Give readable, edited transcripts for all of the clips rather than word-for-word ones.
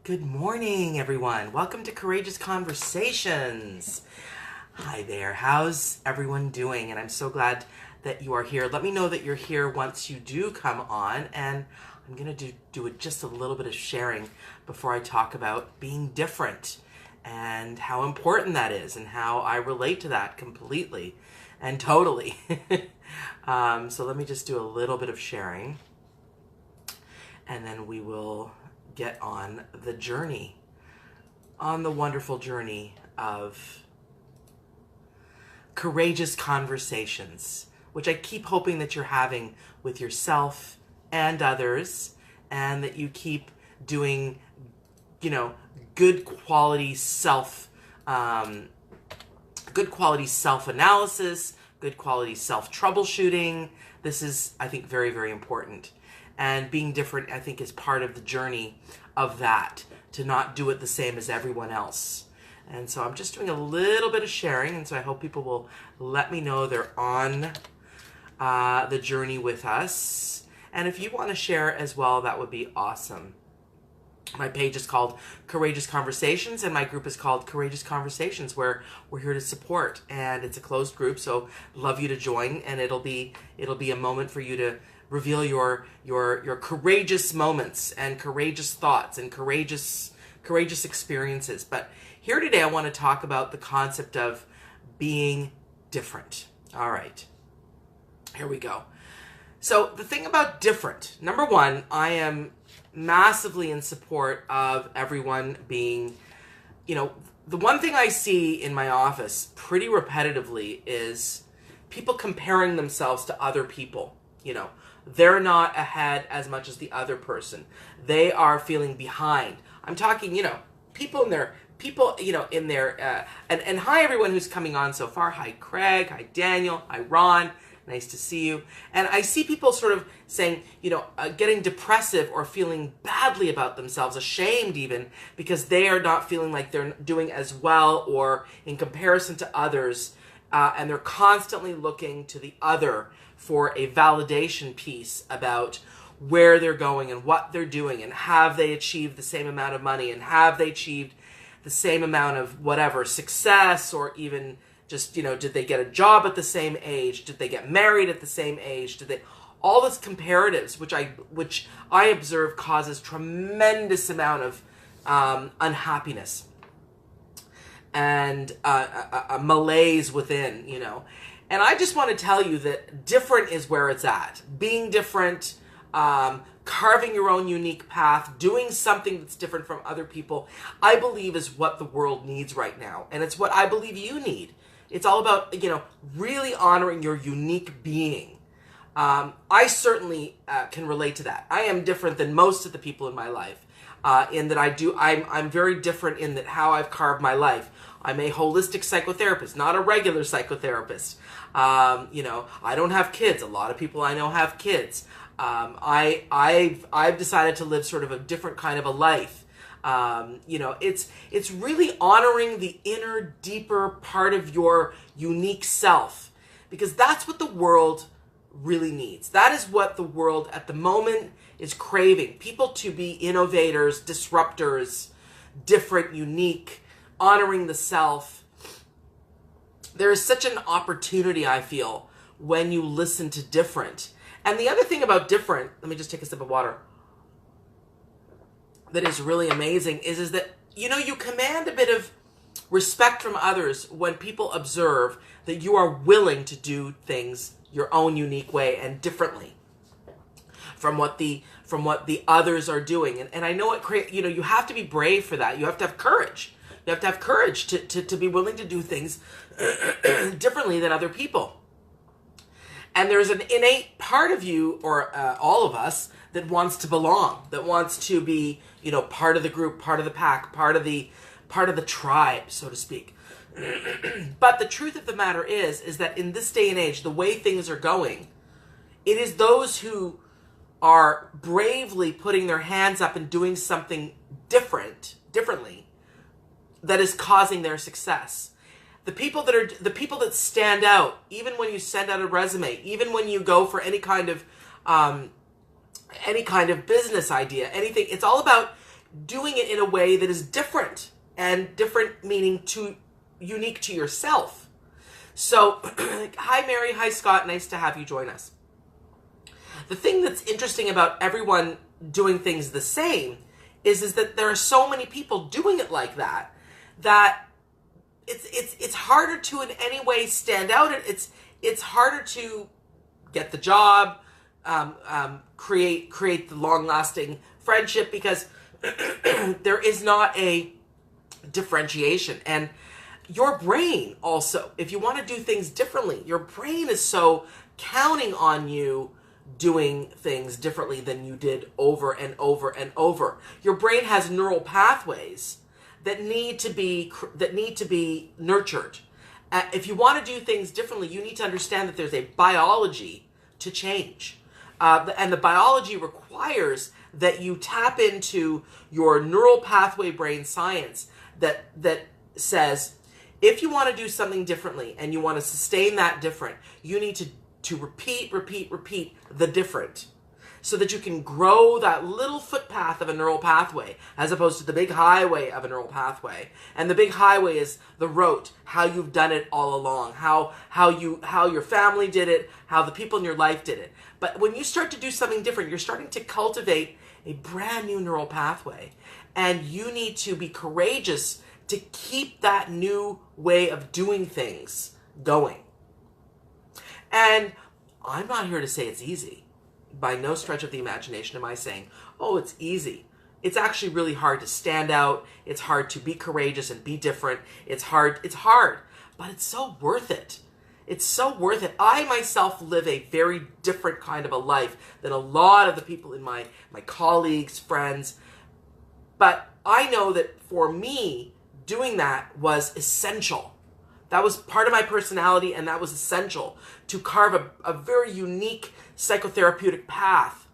Good morning, everyone. Welcome to Courageous Conversations. Hi there. How's everyone doing? And I'm so glad that you are here. Let me know that you're here once you do come on. And I'm going to do just a little bit of sharing before I talk about being different and how important that is and how I relate to that completely and totally. So let me just do a little bit of sharing, and then we will get on the journey, on the wonderful journey of courageous conversations, which I keep hoping that you're having with yourself and others, and that you keep doing, good quality self-analysis, good quality self-troubleshooting. This is, I think, very, very important. And being different, I think, is part of the journey of that, to not do it the same as everyone else. And so I'm just doing a little bit of sharing, and so I hope people will let me know they're on the journey with us. And if you want to share as well, that would be awesome. My page is called Courageous Conversations, and my group is called Courageous Conversations, where we're here to support. And it's a closed group, so love you to join, and it'll be a moment for you to reveal your courageous moments and courageous thoughts and courageous experiences. But here today I want to talk about the concept of being different. All right. Here we go. So the thing about different, number one, I am massively in support of everyone being, the one thing I see in my office pretty repetitively is people comparing themselves to other people. They're not ahead as much as the other person. They are feeling behind. I'm talking, people in their, and hi everyone who's coming on so far. Hi Craig, hi Daniel, hi Ron. Nice to see you. And I see people sort of saying, getting depressive or feeling badly about themselves, ashamed even, because they are not feeling like they're doing as well or in comparison to others. And they're constantly looking to the other for a validation piece about where they're going and what they're doing, and have they achieved the same amount of money, and have they achieved the same amount of whatever success, or even just, did they get a job at the same age? Did they get married at the same age? All this comparatives, which I observe causes tremendous amount of unhappiness and a malaise within, And I just want to tell you that different is where it's at. Being different, carving your own unique path, doing something that's different from other people, I believe is what the world needs right now. And it's what I believe you need. It's all about, really honoring your unique being. I certainly can relate to that. I am different than most of the people in my life, in that I'm very different in that how I've carved my life. I'm a holistic psychotherapist, not a regular psychotherapist. I don't have kids. A lot of people I know have kids. I've decided to live sort of a different kind of a life. It's really honoring the inner, deeper part of your unique self, because that's what the world really needs. That is what the world at the moment is craving. People to be innovators, disruptors, different, unique, honoring the self. There is such an opportunity, I feel, when you listen to different. And the other thing about different, let me just take a sip of water, that is really amazing is that, you command a bit of respect from others when people observe that you are willing to do things your own unique way and differently from what the others are doing. And I know you have to be brave for that. You have to have courage. You have to have courage to be willing to do things differently than other people. And there's an innate part of you, or all of us, that wants to belong, that wants to be, part of the group, part of the pack, part of the tribe, so to speak. But the truth of the matter is that in this day and age, the way things are going, it is those who are bravely putting their hands up and doing something differently, that is causing their success. The people that stand out, even when you send out a resume, even when you go for any kind of business idea, anything, it's all about doing it in a way that is different, and different meaning unique to yourself. So, hi Mary, hi Scott, nice to have you join us. The thing that's interesting about everyone doing things the same is that there are so many people doing it like that, that it's harder to in any way stand out. It's harder to get the job, create the long-lasting friendship, because there is not a differentiation. And your brain also, if you want to do things differently, your brain is so counting on you doing things differently than you did over and over and over. Your brain has neural pathways that need to be nurtured. If you want to do things differently, you need to understand that there's a biology to change. And the biology requires that you tap into your neural pathway brain science that says, if you want to do something differently and you want to sustain that different, you need to repeat the different, so that you can grow that little footpath of a neural pathway, as opposed to the big highway of a neural pathway. And the big highway is the rote, how you've done it all along, how your family did it, how the people in your life did it. But when you start to do something different, you're starting to cultivate a brand new neural pathway. And you need to be courageous to keep that new way of doing things going. And I'm not here to say it's easy. By no stretch of the imagination am I saying, oh, it's easy. It's actually really hard to stand out. It's hard to be courageous and be different. It's hard, but it's so worth it. It's so worth it. I myself live a very different kind of a life than a lot of the people in my colleagues, friends. But I know that for me, doing that was essential. That was part of my personality, and that was essential to carve a very unique psychotherapeutic path.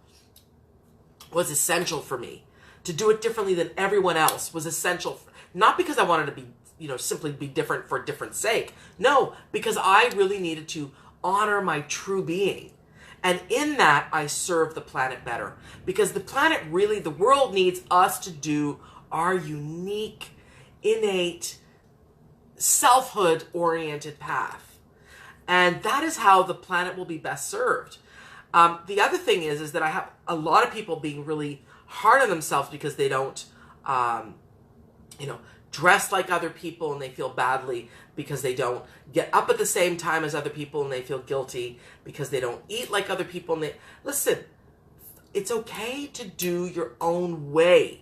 Was essential for me. To do it differently than everyone else was essential. Not because I wanted to be, simply be different for different sake. No, because I really needed to honor my true being. And in that, I serve the planet better. Because the planet really, the world needs us to do our unique, innate, selfhood-oriented path. And that is how the planet will be best served. The other thing is that I have a lot of people being really hard on themselves because they don't, dress like other people, and they feel badly because they don't get up at the same time as other people, and they feel guilty because they don't eat like other people. And listen, it's okay to do your own way.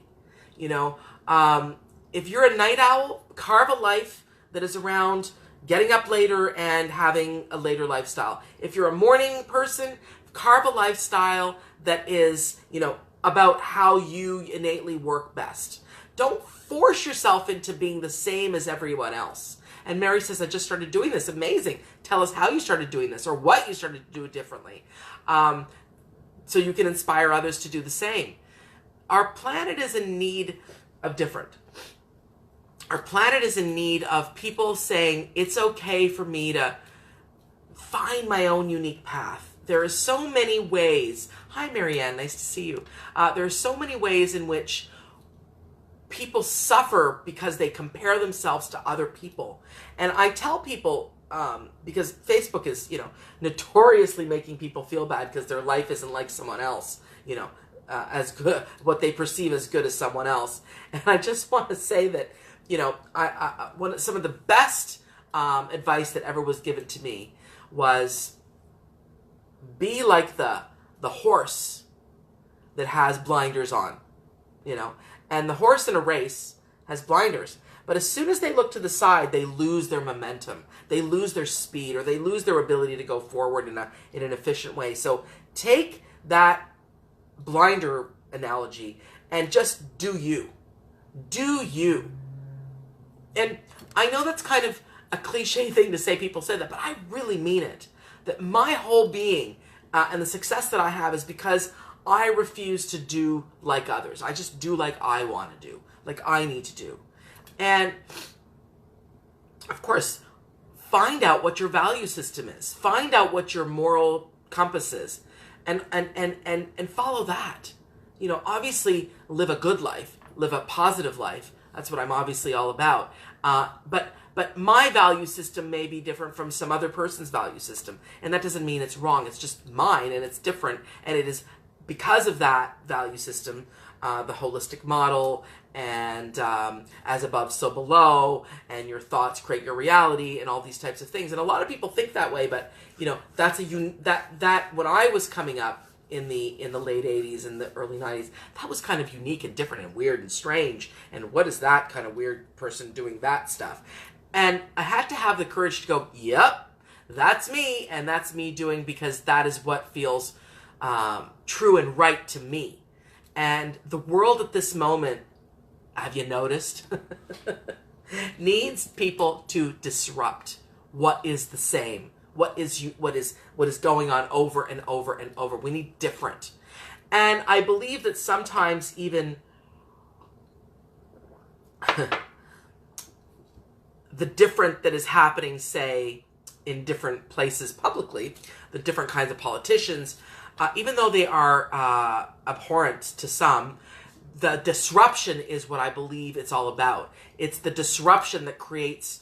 If you're a night owl, carve a life that is around getting up later and having a later lifestyle. If you're a morning person, carve a lifestyle that is, about how you innately work best. Don't force yourself into being the same as everyone else. And Mary says, I just started doing this. Amazing. Tell us how you started doing this, or what you started to do differently, so you can inspire others to do the same. Our planet is in need of different. Our planet is in need of people saying, it's okay for me to find my own unique path. There are so many ways. Hi, Marianne. Nice to see you. There are so many ways in which people suffer because they compare themselves to other people. And I tell people, because Facebook is, notoriously making people feel bad because their life isn't like someone else, as good, what they perceive as good as someone else. And I just want to say that, some of the best advice that ever was given to me was, be like the horse that has blinders on, and the horse in a race has blinders. But as soon as they look to the side, they lose their momentum, they lose their speed, or they lose their ability to go forward in an efficient way. So take that blinder analogy and just do you. Do you. And I know that's kind of a cliche thing to say, people say that, but I really mean it. That my whole being and the success that I have is because I refuse to do like others. I just do like I want to do, like I need to do. And of course, find out what your value system is. Find out what your moral compass is, and follow that. Obviously live a good life, live a positive life. That's what I'm obviously all about. But my value system may be different from some other person's value system. And that doesn't mean it's wrong. It's just mine, and it's different. And it is because of that value system, the holistic model, and as above, so below, and your thoughts create your reality, and all these types of things. And a lot of people think that way, but that's that when I was coming up in the late 80s and the early 90s, that was kind of unique and different and weird and strange. And what is that kind of weird person doing that stuff? And I had to have the courage to go, yep, that's me, and that's me doing, because that is what feels true and right to me. And the world at this moment, have you noticed, needs people to disrupt what is the same, what is going on over and over and over. We need different. And I believe that sometimes even the different that is happening, say, in different places publicly, the different kinds of politicians, even though they are abhorrent to some, the disruption is what I believe it's all about. It's the disruption that creates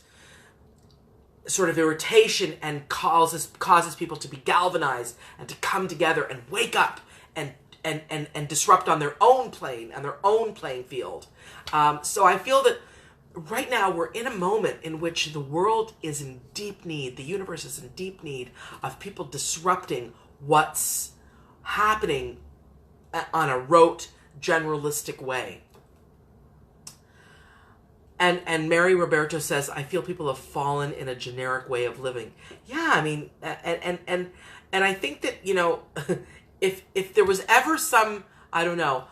sort of irritation and causes people to be galvanized and to come together and wake up and disrupt on their own plane and their own playing field. So I feel that right now we're in a moment in which the world is in deep need, the universe is in deep need of people disrupting what's happening on a rote, generalistic way. And Mary Roberto says, I feel people have fallen in a generic way of living. Yeah, I mean, and I think that, if there was ever some, I don't know,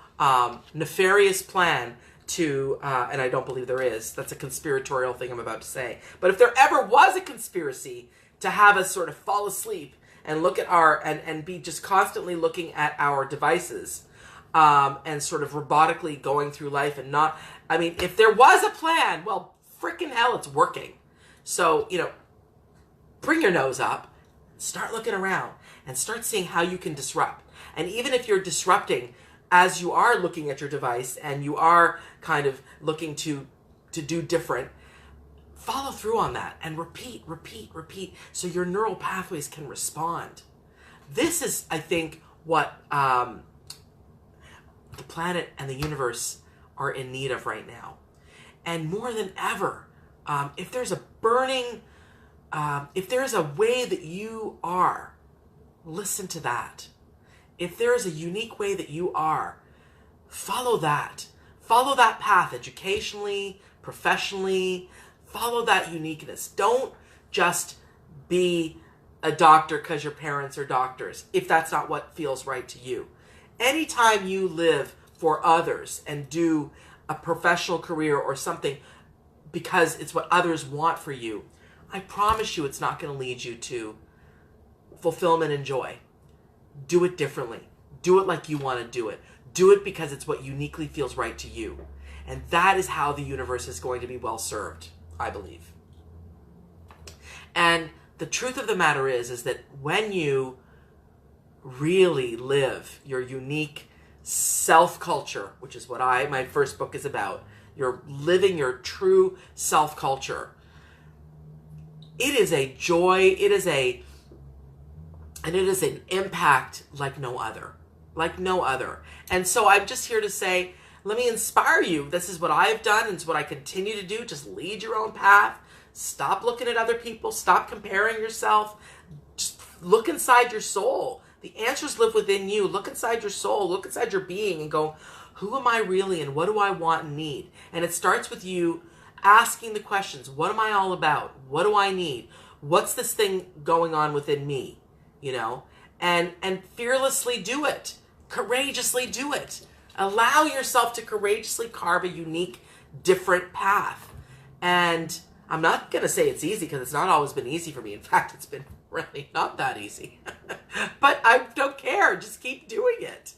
nefarious plan to, and I don't believe there is, that's a conspiratorial thing I'm about to say, but if there ever was a conspiracy to have us sort of fall asleep and look at and be just constantly looking at our devices, and sort of robotically going through life and not, I mean, if there was a plan, well, frickin' hell, it's working. So, bring your nose up, start looking around, and start seeing how you can disrupt. And even if you're disrupting as you are looking at your device and you are kind of looking to do different, follow through on that and repeat, so your neural pathways can respond. This is, I think, what the planet and the universe are in need of right now. And more than ever, if there's a burning, if there's a way that you are, listen to that. If there is a unique way that you are, follow that. Follow that path educationally, professionally. Follow that uniqueness. Don't just be a doctor because your parents are doctors, if that's not what feels right to you. Anytime you live for others and do a professional career or something because it's what others want for you, I promise you it's not going to lead you to fulfillment and joy. Do it differently. Do it like you want to do it. Do it because it's what uniquely feels right to you. And that is how the universe is going to be well served, I believe. And the truth of the matter is that when you really live your unique self-culture, which is what my first book is about, you're living your true self-culture, it is a joy, it is an impact like no other. And so I'm just here to say, let me inspire you. This is what I've done, and it's what I continue to do. Just lead your own path. Stop looking at other people. Stop comparing yourself. Just look inside your soul. The answers live within you. Look inside your soul. Look inside your being and go, who am I really and what do I want and need? And it starts with you asking the questions. What am I all about? What do I need? What's this thing going on within me? And fearlessly do it. Courageously do it. Allow yourself to courageously carve a unique, different path. And I'm not going to say it's easy because it's not always been easy for me. In fact, it's been really not that easy. But I don't care. Just keep doing it.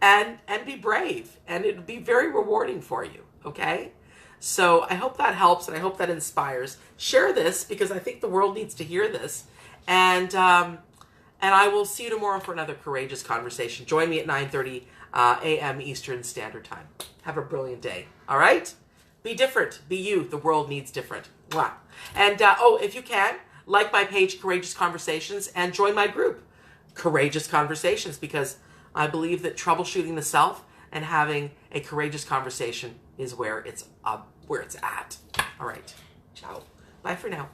And be brave. And it'll be very rewarding for you. Okay? So I hope that helps and I hope that inspires. Share this because I think the world needs to hear this. And I will see you tomorrow for another courageous conversation. Join me at 9:30 a.m. Eastern Standard Time. Have a brilliant day. All right? Be different. Be you. The world needs different. Mwah. And, if you can, like my page, Courageous Conversations, and join my group, Courageous Conversations, because I believe that troubleshooting the self and having a courageous conversation is where it's at. All right. Ciao. Bye for now.